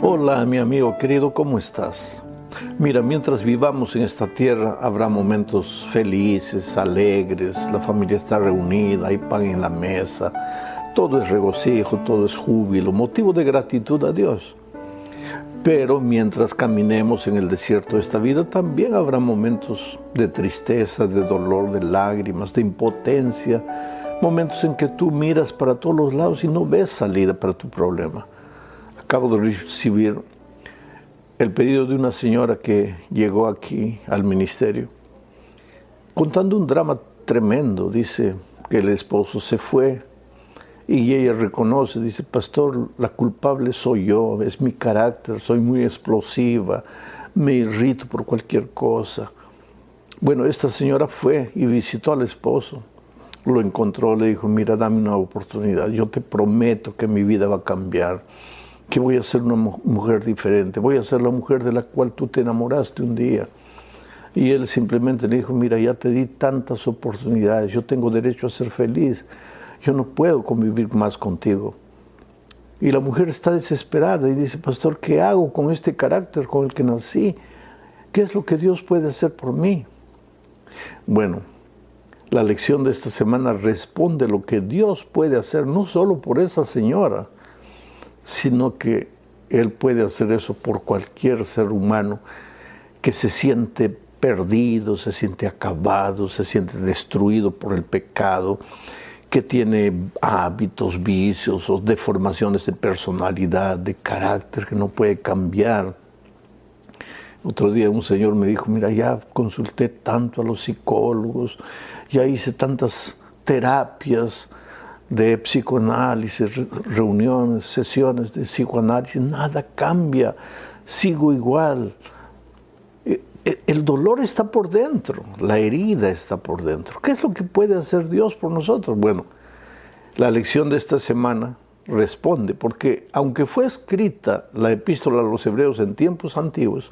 Hola, mi amigo querido, ¿cómo estás? Mira, mientras vivamos en esta tierra, habrá momentos felices, alegres, la familia está reunida, hay pan en la mesa, todo es regocijo, todo es júbilo, motivo de gratitud a Dios. Pero mientras caminemos en el desierto de esta vida, también habrá momentos de tristeza, de dolor, de lágrimas, de impotencia, momentos en que tú miras para todos los lados y no ves salida para tu problema. Acabo de recibir el pedido de una señora que llegó aquí al ministerio, contando un drama tremendo. Dice que el esposo se fue y ella reconoce, dice: pastor, la culpable soy yo, es mi carácter, soy muy explosiva, me irrito por cualquier cosa. Bueno, esta señora fue y visitó al esposo, lo encontró, le dijo: mira, dame una oportunidad, yo te prometo que mi vida va a cambiar, que voy a ser una mujer diferente, voy a ser la mujer de la cual tú te enamoraste un día. Y él simplemente le dijo: mira, ya te di tantas oportunidades, yo tengo derecho a ser feliz, yo no puedo convivir más contigo. Y la mujer está desesperada y dice: pastor, ¿qué hago con este carácter con el que nací? ¿Qué es lo que Dios puede hacer por mí? Bueno, la lección de esta semana responde lo que Dios puede hacer, no solo por esa señora, sino que Él puede hacer eso por cualquier ser humano que se siente perdido, se siente acabado, se siente destruido por el pecado, que tiene hábitos, vicios o deformaciones de personalidad, de carácter que no puede cambiar. Otro día un señor me dijo: mira, ya consulté tanto a los psicólogos, ya hice tantas terapias de psicoanálisis, reuniones, sesiones de psicoanálisis, nada cambia, sigo igual. El dolor está por dentro, la herida está por dentro. ¿Qué es lo que puede hacer Dios por nosotros? Bueno, la lección de esta semana responde, porque aunque fue escrita la epístola a los hebreos en tiempos antiguos,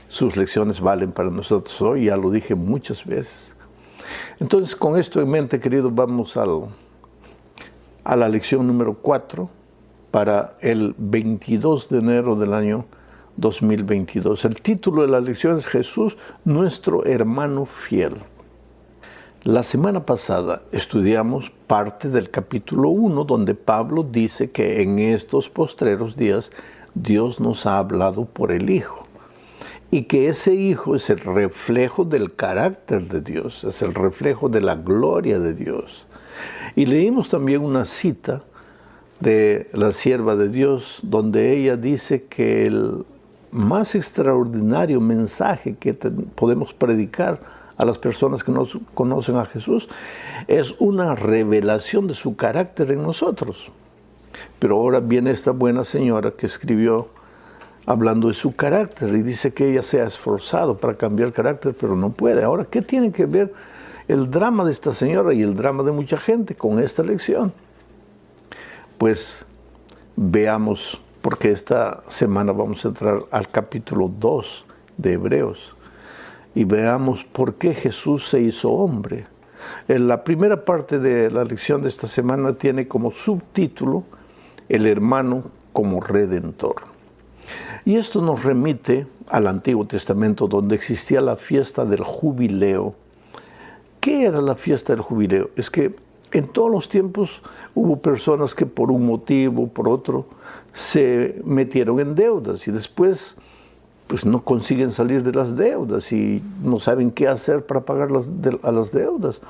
sus lecciones valen para nosotros hoy, ya lo dije muchas veces. Entonces, con esto en mente, queridos, vamos a la lección número 4 para el 22 de enero del año 2022. El título de la lección es Jesús, nuestro hermano fiel. La semana pasada estudiamos parte del capítulo 1, donde Pablo dice que en estos postreros días Dios nos ha hablado por el Hijo, y que ese Hijo es el reflejo del carácter de Dios, es el reflejo de la gloria de Dios. Y leímos también una cita de la sierva de Dios, donde ella dice que el más extraordinario mensaje que podemos predicar a las personas que no conocen a Jesús es una revelación de su carácter en nosotros. Pero ahora viene esta buena señora que escribió hablando de su carácter y dice que ella se ha esforzado para cambiar el carácter, pero no puede. Ahora, ¿qué tiene que ver el drama de esta señora y el drama de mucha gente con esta lección? Pues veamos, porque esta semana vamos a entrar al capítulo 2 de Hebreos y veamos por qué Jesús se hizo hombre. En la primera parte de la lección de esta semana tiene como subtítulo el hermano como redentor. Y esto nos remite al Antiguo Testamento, donde existía la fiesta del jubileo. ¿Qué era la fiesta del jubileo? Es que en todos los tiempos hubo personas que por un motivo, por otro, se metieron en deudas y después pues no consiguen salir de las deudas y no saben qué hacer para pagar a las deudas.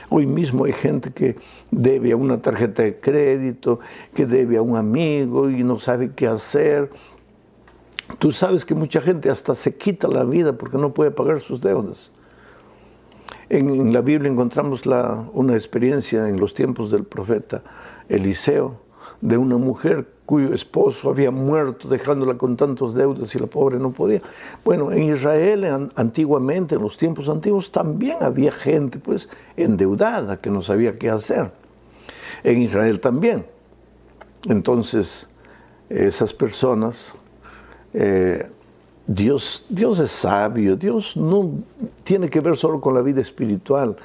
Hoy mismo hay gente que debe a una tarjeta de crédito, que debe a un amigo y no sabe qué hacer. Tú sabes que mucha gente hasta se quita la vida porque no puede pagar sus deudas. En la Biblia encontramos una experiencia en los tiempos del profeta Eliseo, de una mujer cuyo esposo había muerto dejándola con tantas deudas y la pobre no podía. Bueno, en Israel antiguamente, en los tiempos antiguos, también había gente pues endeudada que no sabía qué hacer. En Israel también. Entonces, esas personas Dios es sabio, Dios no tiene que ver solo con la vida espiritual.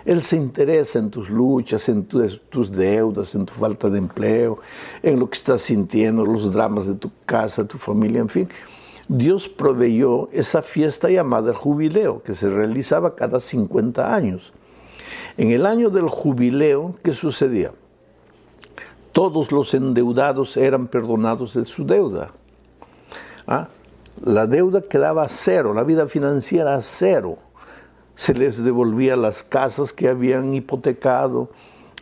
Él se interesa en tus luchas, en tus deudas, en tu falta de empleo, en lo que estás sintiendo, los dramas de tu casa, tu familia, en fin. Dios proveyó esa fiesta llamada el jubileo, que se realizaba cada 50 años. En el año del jubileo, ¿qué sucedía? Todos los endeudados eran perdonados de su deuda. La deuda quedaba a cero, la vida financiera a cero. Se les devolvía las casas que habían hipotecado.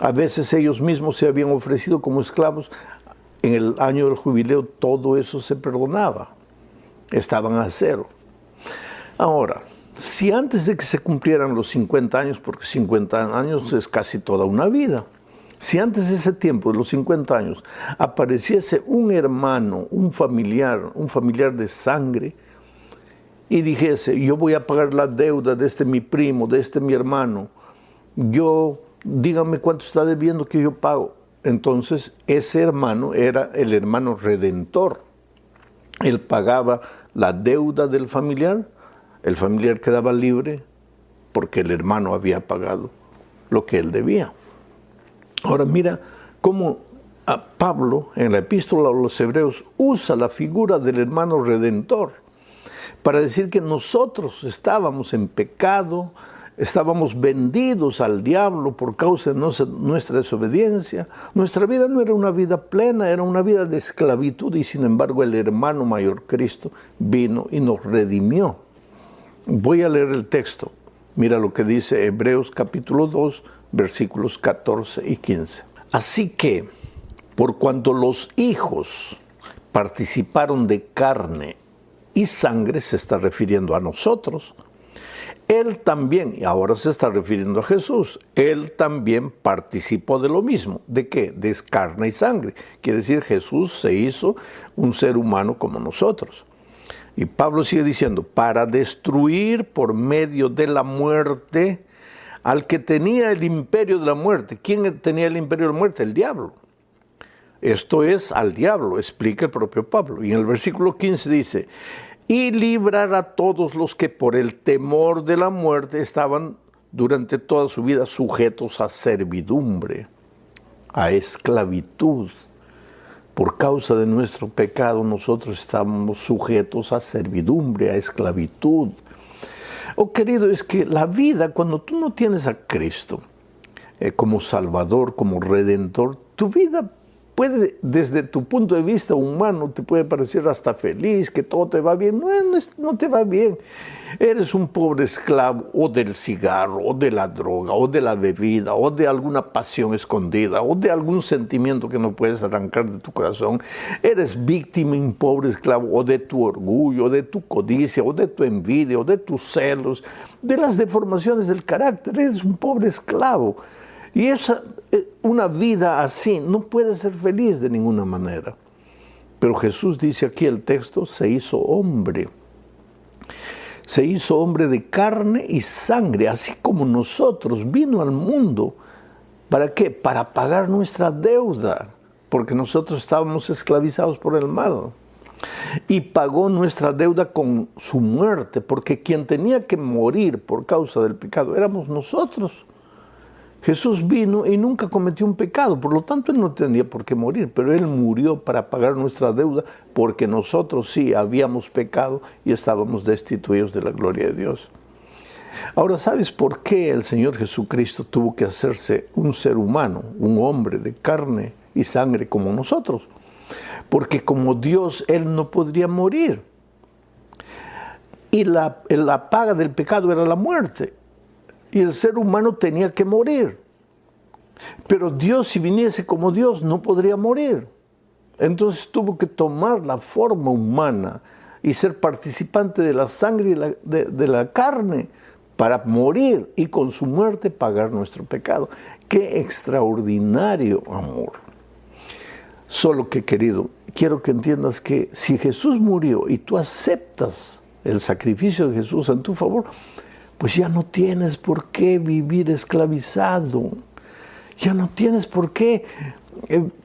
A veces ellos mismos se habían ofrecido como esclavos. En el año del jubileo todo eso se perdonaba. Estaban a cero. Ahora, si antes de que se cumplieran los 50 años, porque 50 años es casi toda una vida, si antes de ese tiempo, de los 50 años, apareciese un hermano, un familiar de sangre, y dijese, yo voy a pagar la deuda de este mi primo, de este mi hermano, dígame cuánto está debiendo que yo pago. Entonces, ese hermano era el hermano redentor. Él pagaba la deuda del familiar, el familiar quedaba libre porque el hermano había pagado lo que él debía. Ahora mira cómo Pablo en la epístola a los Hebreos usa la figura del hermano redentor para decir que nosotros estábamos en pecado, estábamos vendidos al diablo por causa de nuestra desobediencia. Nuestra vida no era una vida plena, era una vida de esclavitud y sin embargo el hermano mayor Cristo vino y nos redimió. Voy a leer el texto. Mira lo que dice Hebreos capítulo 2, versículos 14 y 15. Así que, por cuanto los hijos participaron de carne y sangre, se está refiriendo a nosotros, Él también, y ahora se está refiriendo a Jesús, Él también participó de lo mismo. ¿De qué? De carne y sangre. Quiere decir, Jesús se hizo un ser humano como nosotros. Y Pablo sigue diciendo, para destruir por medio de la muerte al que tenía el imperio de la muerte. ¿Quién tenía el imperio de la muerte? El diablo. Esto es al diablo, explica el propio Pablo. Y en el versículo 15 dice, y librar a todos los que por el temor de la muerte estaban durante toda su vida sujetos a servidumbre, a esclavitud. Por causa de nuestro pecado nosotros estamos sujetos a servidumbre, a esclavitud. Oh, querido, es que la vida, cuando tú no tienes a Cristo como Salvador, como Redentor, tu vida puede, desde tu punto de vista humano, te puede parecer hasta feliz, que todo te va bien. No te va bien. Eres un pobre esclavo o del cigarro, o de la droga, o de la bebida, o de alguna pasión escondida, o de algún sentimiento que no puedes arrancar de tu corazón. Eres víctima y un pobre esclavo o de tu orgullo, o de tu codicia, o de tu envidia, o de tus celos, de las deformaciones del carácter. Eres un pobre esclavo. Y una vida así no puede ser feliz de ninguna manera. Pero Jesús dice aquí el texto, se hizo hombre. Se hizo hombre de carne y sangre, así como nosotros, vino al mundo. ¿Para qué? Para pagar nuestra deuda, porque nosotros estábamos esclavizados por el mal. Y pagó nuestra deuda con su muerte, porque quien tenía que morir por causa del pecado éramos nosotros. Jesús vino y nunca cometió un pecado, por lo tanto Él no tenía por qué morir, pero Él murió para pagar nuestra deuda porque nosotros sí habíamos pecado y estábamos destituidos de la gloria de Dios. Ahora, ¿sabes por qué el Señor Jesucristo tuvo que hacerse un ser humano, un hombre de carne y sangre como nosotros? Porque como Dios, Él no podría morir. Y la paga del pecado era la muerte. Y el ser humano tenía que morir. Pero Dios, si viniese como Dios, no podría morir. Entonces tuvo que tomar la forma humana y ser participante de la sangre y de la carne para morir y con su muerte pagar nuestro pecado. ¡Qué extraordinario amor! Solo que, querido, quiero que entiendas que si Jesús murió y tú aceptas el sacrificio de Jesús en tu favor, pues ya no tienes por qué vivir esclavizado. Ya no tienes por qué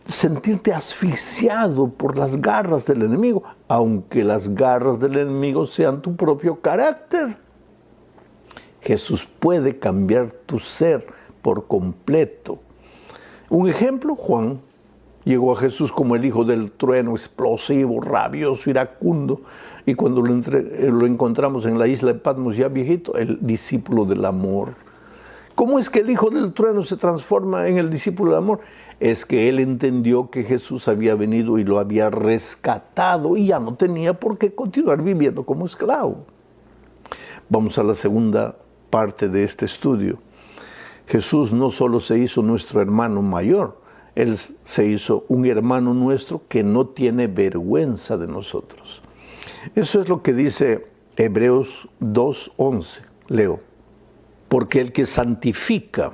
sentirte asfixiado por las garras del enemigo, aunque las garras del enemigo sean tu propio carácter. Jesús puede cambiar tu ser por completo. Un ejemplo, Juan llegó a Jesús como el hijo del trueno, explosivo, rabioso, iracundo, y cuando lo encontramos en la isla de Patmos ya viejito, el discípulo del amor. ¿Cómo es que el hijo del trueno se transforma en el discípulo del amor? Es que él entendió que Jesús había venido y lo había rescatado y ya no tenía por qué continuar viviendo como esclavo. Vamos a la segunda parte de este estudio. Jesús no solo se hizo nuestro hermano mayor, Él se hizo un hermano nuestro que no tiene vergüenza de nosotros. Eso es lo que dice Hebreos 2:11. Leo. Porque el que santifica,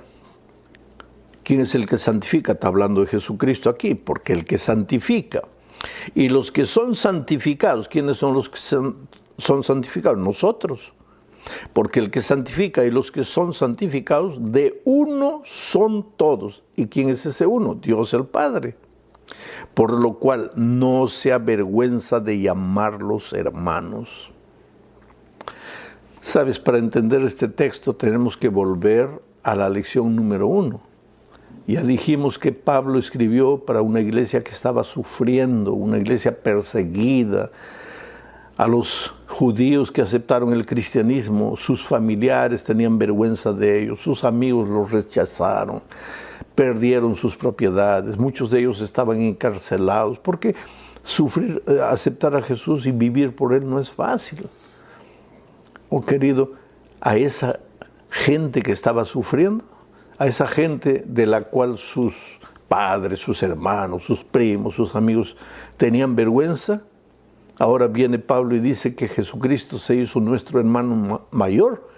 ¿quién es el que santifica? Está hablando de Jesucristo aquí, porque el que santifica. Y los que son santificados, ¿quiénes son los que son santificados? Nosotros. Porque el que santifica y los que son santificados, de uno son todos. ¿Y quién es ese uno? Dios el Padre. Por lo cual no se avergüenza de llamarlos hermanos. Sabes, para entender este texto tenemos que volver a la lección número 1. Ya dijimos que Pablo escribió para una iglesia que estaba sufriendo, una iglesia perseguida. A los judíos que aceptaron el cristianismo, sus familiares tenían vergüenza de ellos, sus amigos los rechazaron, perdieron sus propiedades, muchos de ellos estaban encarcelados, porque aceptar a Jesús y vivir por Él no es fácil. Oh querido, a esa gente que estaba sufriendo, a esa gente de la cual sus padres, sus hermanos, sus primos, sus amigos tenían vergüenza, ahora viene Pablo y dice que Jesucristo se hizo nuestro hermano mayor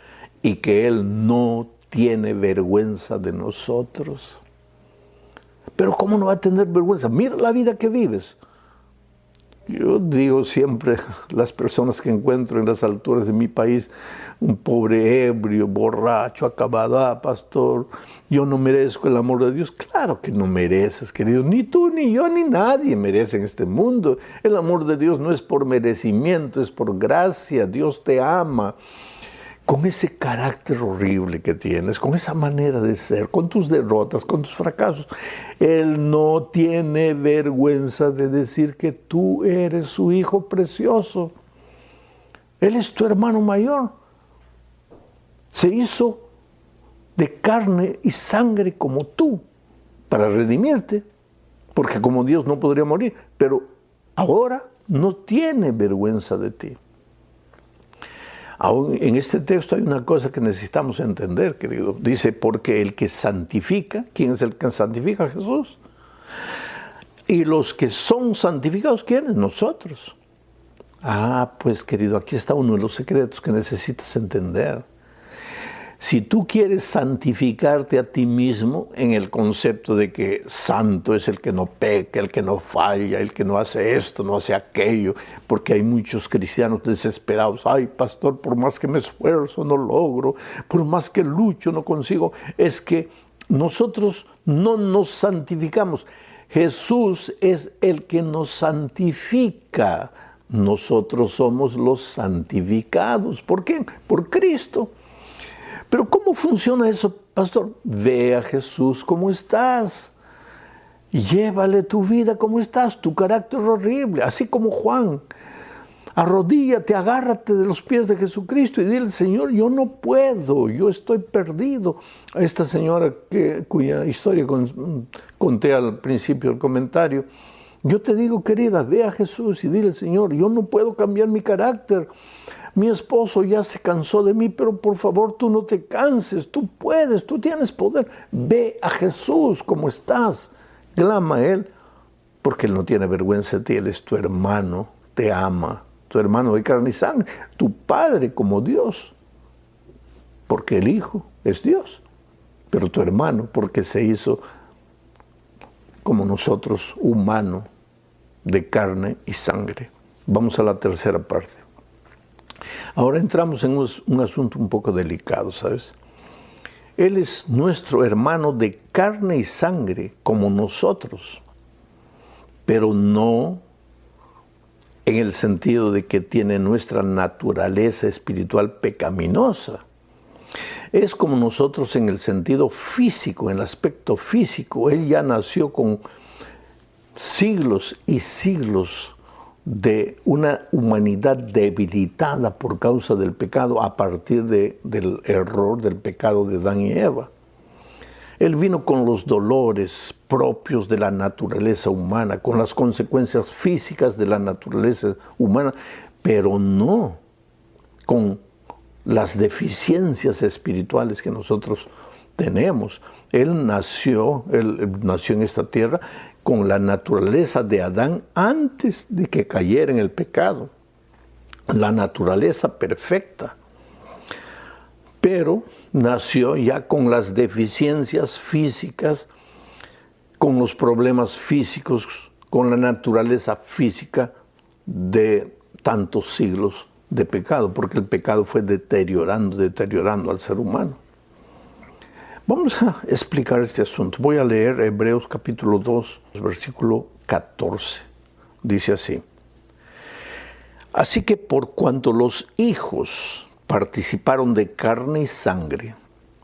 y que Él no tiene vergüenza de nosotros. Pero ¿cómo no va a tener vergüenza? Mira la vida que vives. Yo digo siempre, las personas que encuentro en las alturas de mi país, un pobre ebrio, borracho, acabado, pastor, yo no merezco el amor de Dios. Claro que no mereces, querido, ni tú, ni yo, ni nadie merece en este mundo. El amor de Dios no es por merecimiento, es por gracia. Dios te ama. Con ese carácter horrible que tienes, con esa manera de ser, con tus derrotas, con tus fracasos, Él no tiene vergüenza de decir que tú eres su hijo precioso. Él es tu hermano mayor. Se hizo de carne y sangre como tú para redimirte, porque como Dios no podría morir, pero ahora no tiene vergüenza de ti. Aún en este texto hay una cosa que necesitamos entender, querido. Dice, porque el que santifica, ¿quién es el que santifica? Jesús. Y los que son santificados, ¿quiénes? Nosotros. Pues querido, aquí está uno de los secretos que necesitas entender. Si tú quieres santificarte a ti mismo en el concepto de que santo es el que no peca, el que no falla, el que no hace esto, no hace aquello, porque hay muchos cristianos desesperados. Ay, pastor, por más que me esfuerzo no logro, por más que lucho no consigo. Es que nosotros no nos santificamos. Jesús es el que nos santifica. Nosotros somos los santificados. ¿Por qué? Por Cristo. Pero ¿cómo funciona eso, pastor? Ve a Jesús como estás. Llévale tu vida como estás, tu carácter horrible, así como Juan. Arrodíllate, agárrate de los pies de Jesucristo y dile, Señor, yo no puedo, yo estoy perdido. A esta señora cuya historia conté al principio del comentario, yo te digo, querida, ve a Jesús y dile, Señor, yo no puedo cambiar mi carácter. Mi esposo ya se cansó de mí, pero por favor tú no te canses, tú puedes, tú tienes poder. Ve a Jesús como estás, clama a Él, porque Él no tiene vergüenza de ti, Él es tu hermano, te ama, tu hermano de carne y sangre, tu Padre como Dios, porque el Hijo es Dios, pero tu hermano porque se hizo como nosotros, humano, de carne y sangre. Vamos a la tercera parte. Ahora entramos en un asunto un poco delicado, ¿sabes? Él es nuestro hermano de carne y sangre como nosotros, pero no en el sentido de que tiene nuestra naturaleza espiritual pecaminosa. Es como nosotros en el sentido físico, en el aspecto físico. Él ya nació con siglos y siglos de una humanidad debilitada por causa del pecado a partir del error del pecado de Adán y Eva. Él vino con los dolores propios de la naturaleza humana, con las consecuencias físicas de la naturaleza humana, pero no con las deficiencias espirituales que nosotros tenemos. Él nació en esta tierra con la naturaleza de Adán antes de que cayera en el pecado, la naturaleza perfecta. Pero nació ya con las deficiencias físicas, con los problemas físicos, con la naturaleza física de tantos siglos de pecado, porque el pecado fue deteriorando al ser humano. Vamos a explicar este asunto. Voy a leer Hebreos capítulo 2, versículo 14. Dice así: así que por cuanto los hijos participaron de carne y sangre,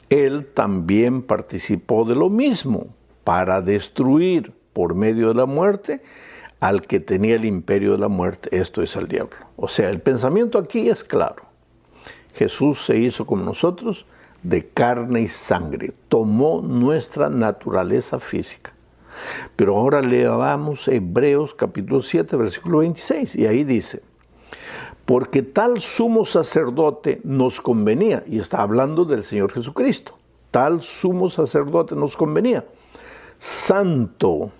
Él también participó de lo mismo, para destruir por medio de la muerte al que tenía el imperio de la muerte, esto es al diablo. O sea, el pensamiento aquí es claro. Jesús se hizo como nosotros, de carne y sangre, tomó nuestra naturaleza física. Pero ahora leamos Hebreos capítulo 7, versículo 26, y ahí dice: porque tal sumo sacerdote nos convenía, y está hablando del Señor Jesucristo, tal sumo sacerdote nos convenía, santo,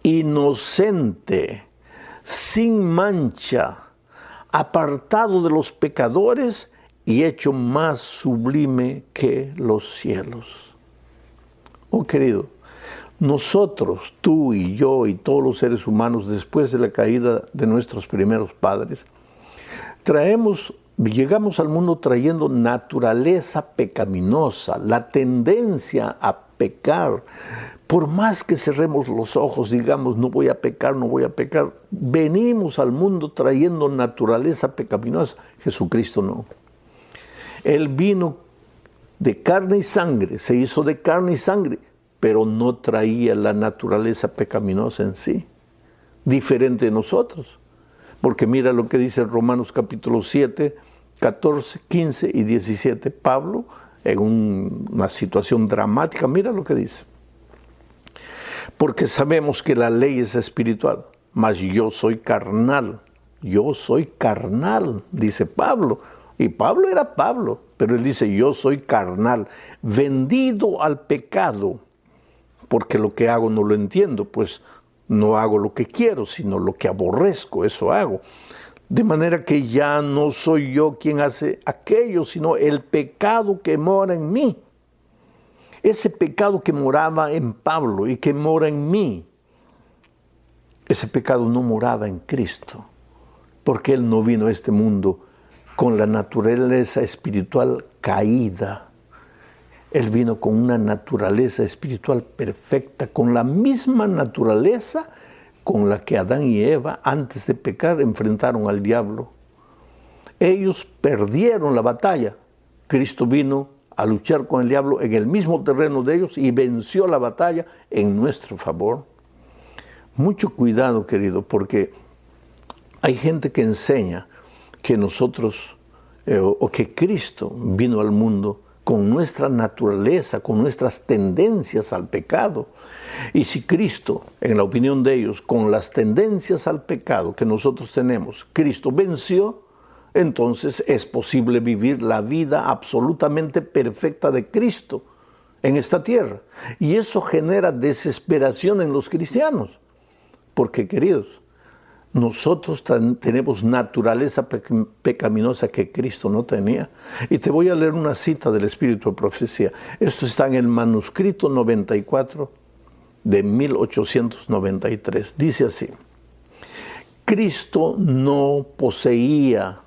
inocente, sin mancha, apartado de los pecadores y hecho más sublime que los cielos. Oh querido, nosotros, tú y yo y todos los seres humanos, después de la caída de nuestros primeros padres, llegamos al mundo trayendo naturaleza pecaminosa, la tendencia a pecar. Por más que cerremos los ojos, digamos, no voy a pecar, venimos al mundo trayendo naturaleza pecaminosa. Jesucristo no. Él vino de carne y sangre, se hizo de carne y sangre, pero no traía la naturaleza pecaminosa en sí, diferente de nosotros. Porque mira lo que dice Romanos capítulo 7, 14, 15 y 17. Pablo, en una situación dramática, mira lo que dice: porque sabemos que la ley es espiritual, mas yo soy carnal, dice Pablo. Y Pablo era Pablo, pero él dice: yo soy carnal, vendido al pecado, porque lo que hago no lo entiendo, pues no hago lo que quiero, sino lo que aborrezco, eso hago. De manera que ya no soy yo quien hace aquello, sino el pecado que mora en mí. Ese pecado que moraba en Pablo y que mora en mí, ese pecado no moraba en Cristo, porque Él no vino a este mundo con la naturaleza espiritual caída. Él vino con una naturaleza espiritual perfecta, con la misma naturaleza con la que Adán y Eva, antes de pecar, enfrentaron al diablo. Ellos perdieron la batalla. Cristo vino a luchar con el diablo en el mismo terreno de ellos y venció la batalla en nuestro favor. Mucho cuidado, querido, porque hay gente que enseña que nosotros, o que Cristo vino al mundo con nuestra naturaleza, con nuestras tendencias al pecado. Y si Cristo, en la opinión de ellos, con las tendencias al pecado que nosotros tenemos, Cristo venció, entonces es posible vivir la vida absolutamente perfecta de Cristo en esta tierra. Y eso genera desesperación en los cristianos. Porque, queridos, nosotros tenemos naturaleza pecaminosa que Cristo no tenía. Y te voy a leer una cita del Espíritu de Profecía. Esto está en el manuscrito 94 de 1893. Dice así: Cristo no poseía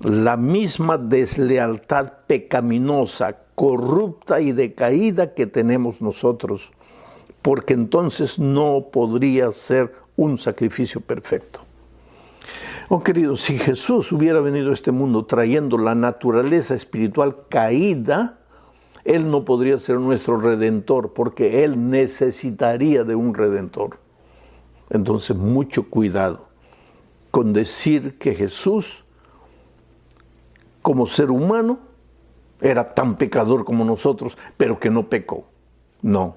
la misma deslealtad pecaminosa corrupta y decaída que tenemos nosotros, porque entonces no podría ser un sacrificio perfecto. Oh queridos, si Jesús hubiera venido a este mundo trayendo la naturaleza espiritual caída, Él no podría ser nuestro redentor, porque Él necesitaría de un redentor. Entonces, mucho cuidado con decir que Jesús, como ser humano, era tan pecador como nosotros, pero que no pecó. No,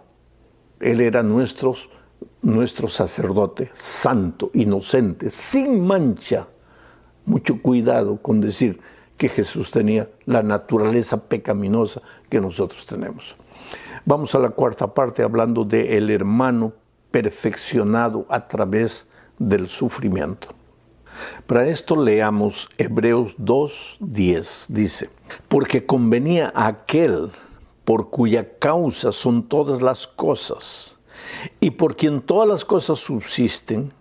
Él era nuestro sacerdote, santo, inocente, sin mancha. Mucho cuidado con decir que Jesús tenía la naturaleza pecaminosa que nosotros tenemos. Vamos a la cuarta parte hablando del hermano perfeccionado a través del sufrimiento. Para esto leamos Hebreos 2:10. Dice, porque convenía a aquel por cuya causa son todas las cosas, y por quien todas las cosas subsisten,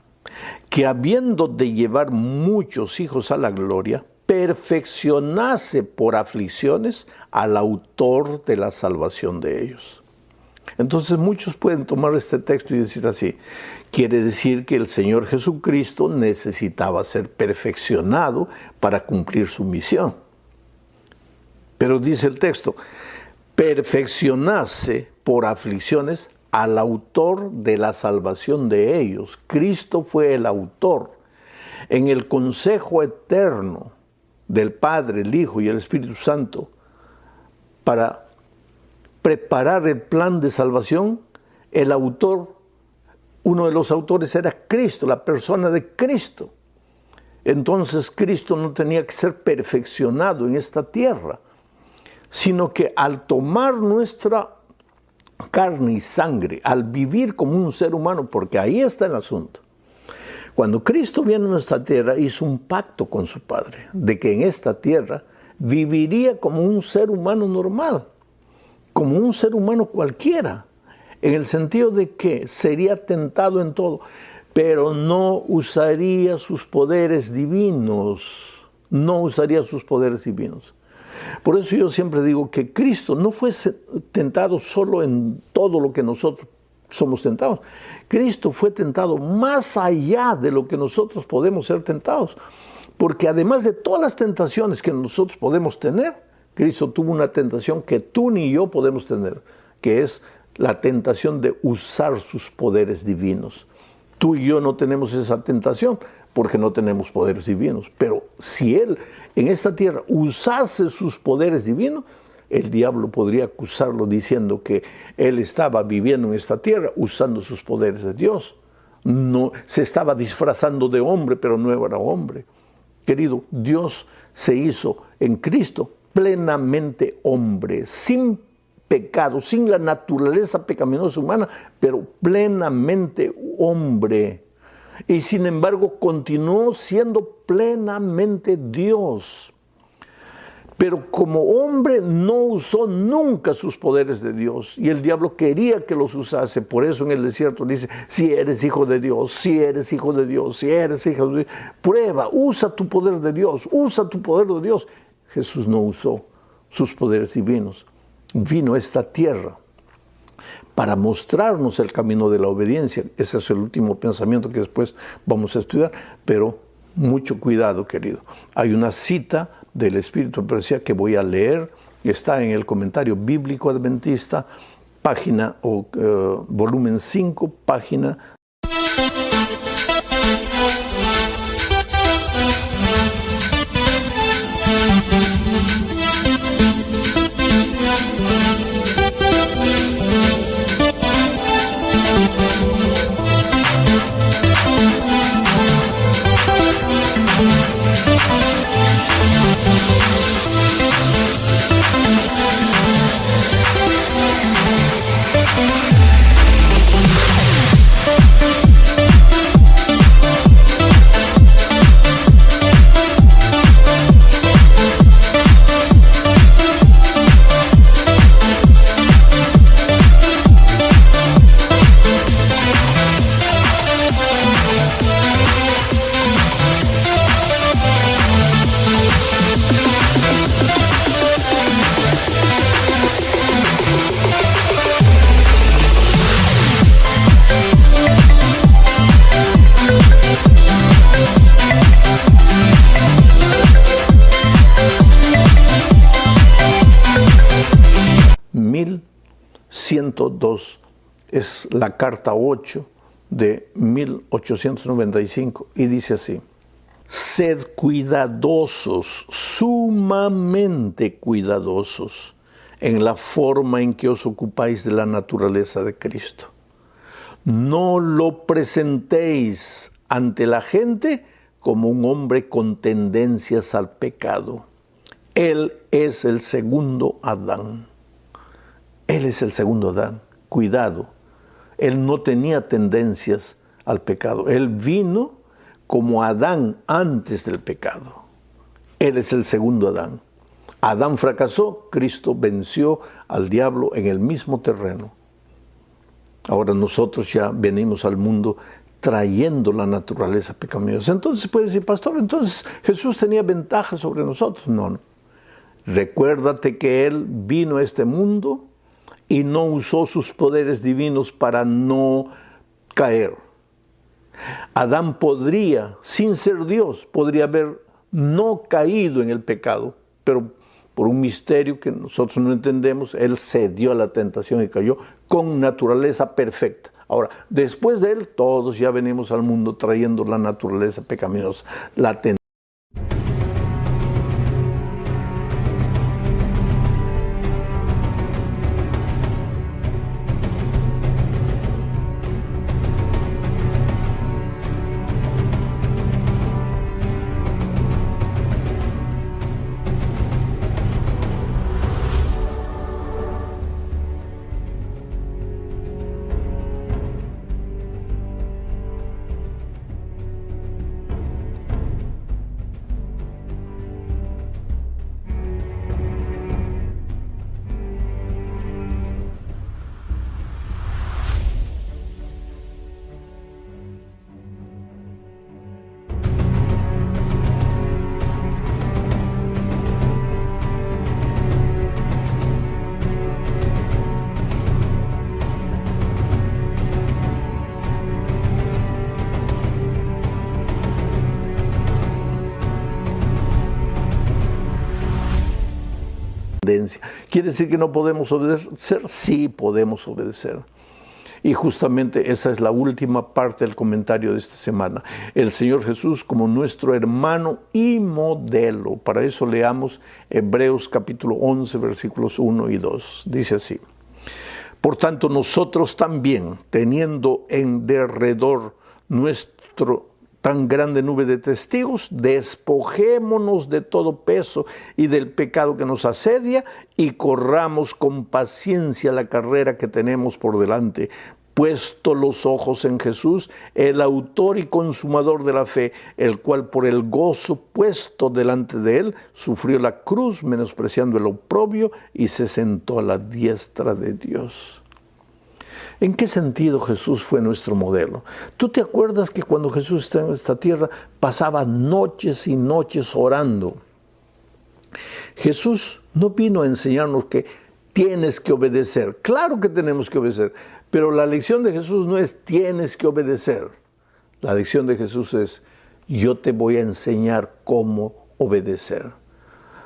que habiendo de llevar muchos hijos a la gloria, perfeccionase por aflicciones al autor de la salvación de ellos. Entonces muchos pueden tomar este texto y decir así, quiere decir que el Señor Jesucristo necesitaba ser perfeccionado para cumplir su misión. Pero dice el texto, perfeccionase por aflicciones al autor de la salvación de ellos. Cristo fue el autor. En el consejo eterno del Padre, el Hijo y el Espíritu Santo para preparar el plan de salvación, el autor, uno de los autores era Cristo, la persona de Cristo. Entonces Cristo no tenía que ser perfeccionado en esta tierra, sino que al tomar nuestra carne y sangre, al vivir como un ser humano, porque ahí está el asunto. Cuando Cristo viene a nuestra tierra, hizo un pacto con su Padre, de que en esta tierra viviría como un ser humano normal, como un ser humano cualquiera, en el sentido de que sería tentado en todo, pero no usaría sus poderes divinos, no usaría sus poderes divinos. Por eso yo siempre digo que Cristo no fue tentado solo en todo lo que nosotros somos tentados. Cristo fue tentado más allá de lo que nosotros podemos ser tentados. Porque además de todas las tentaciones que nosotros podemos tener, Cristo tuvo una tentación que tú ni yo podemos tener, que es la tentación de usar sus poderes divinos. Tú y yo no tenemos esa tentación porque no tenemos poderes divinos. Pero si Él en esta tierra usase sus poderes divinos, el diablo podría acusarlo diciendo que Él estaba viviendo en esta tierra usando sus poderes de Dios. No, se estaba disfrazando de hombre, pero no era hombre. Querido, Dios se hizo en Cristo plenamente hombre, sin pecado, sin la naturaleza pecaminosa humana, pero plenamente hombre. Y sin embargo continuó siendo plenamente Dios. Pero como hombre no usó nunca sus poderes de Dios. Y el diablo quería que los usase. Por eso en el desierto dice, si eres hijo de Dios, si eres hijo de Dios, si eres hijo de Dios, prueba, usa tu poder de Dios, usa tu poder de Dios. Jesús no usó sus poderes divinos. Vino a esta tierra para mostrarnos el camino de la obediencia. Ese es el último pensamiento que después vamos a estudiar. Pero mucho cuidado, querido. Hay una cita del Espíritu de Profecía que voy a leer, está en el Comentario Bíblico Adventista, página volumen 5, página 102. Es la carta 8 de 1895 y dice así: sed cuidadosos, sumamente cuidadosos, en la forma en que os ocupáis de la naturaleza de Cristo. No lo presentéis ante la gente como un hombre con tendencias al pecado. Él es el segundo Adán. Él es el segundo Adán. Cuidado. Él no tenía tendencias al pecado. Él vino como Adán antes del pecado. Él es el segundo Adán. Adán fracasó, Cristo venció al diablo en el mismo terreno. Ahora nosotros ya venimos al mundo trayendo la naturaleza pecaminosa. Entonces puede decir, pastor, entonces Jesús tenía ventaja sobre nosotros. No. Recuérdate que Él vino a este mundo y no usó sus poderes divinos para no caer. Adán podría, sin ser Dios, podría haber no caído en el pecado, pero por un misterio que nosotros no entendemos, Él cedió a la tentación y cayó con naturaleza perfecta. Ahora, después de Él, todos ya venimos al mundo trayendo la naturaleza pecaminosa, la tentación. ¿Quiere decir que no podemos obedecer? Sí, podemos obedecer. Y justamente esa es la última parte del comentario de esta semana. El Señor Jesús como nuestro hermano y modelo. Para eso leamos Hebreos capítulo 11, versículos 1 y 2. Dice así: por tanto, nosotros también, teniendo en derredor nuestro tan grande nube de testigos, despojémonos de todo peso y del pecado que nos asedia y corramos con paciencia la carrera que tenemos por delante, puesto los ojos en Jesús, el autor y consumador de la fe, el cual por el gozo puesto delante de él, sufrió la cruz, menospreciando el oprobio, y se sentó a la diestra de Dios. ¿En qué sentido Jesús fue nuestro modelo? ¿Tú te acuerdas que cuando Jesús estaba en esta tierra pasaba noches y noches orando? Jesús no vino a enseñarnos que tienes que obedecer. Claro que tenemos que obedecer, pero la lección de Jesús no es tienes que obedecer. La lección de Jesús es yo te voy a enseñar cómo obedecer.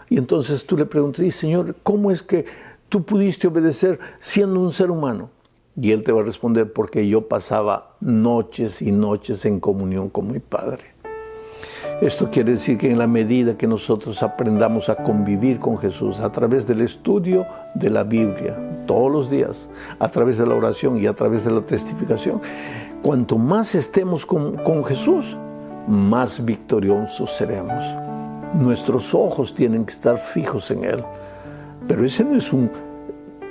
Y entonces tú le preguntas, Señor, ¿cómo es que tú pudiste obedecer siendo un ser humano? Y Él te va a responder, porque yo pasaba noches y noches en comunión con mi Padre. Esto quiere decir que en la medida que nosotros aprendamos a convivir con Jesús a través del estudio de la Biblia, todos los días, a través de la oración y a través de la testificación, cuanto más estemos con Jesús, más victoriosos seremos. Nuestros ojos tienen que estar fijos en Él. Pero ese no es un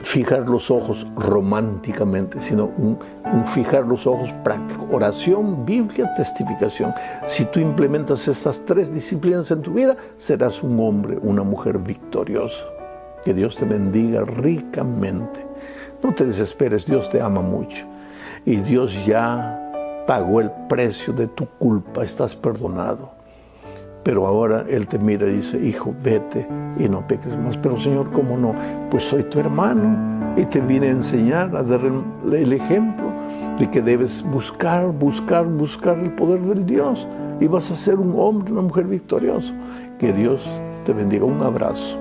fijar los ojos románticamente, sino un fijar los ojos práctico. Oración, Biblia, testificación. Si tú implementas estas tres disciplinas en tu vida, serás un hombre, una mujer victorioso. Que Dios te bendiga ricamente. No te desesperes, Dios te ama mucho. Y Dios ya pagó el precio de tu culpa, estás perdonado. Pero ahora Él te mira y dice, hijo, vete y no peques más. Pero Señor, ¿cómo no? Pues soy tu hermano y te vine a enseñar, a dar el ejemplo de que debes buscar el poder del Dios y vas a ser un hombre, una mujer victorioso. Que Dios te bendiga. Un abrazo.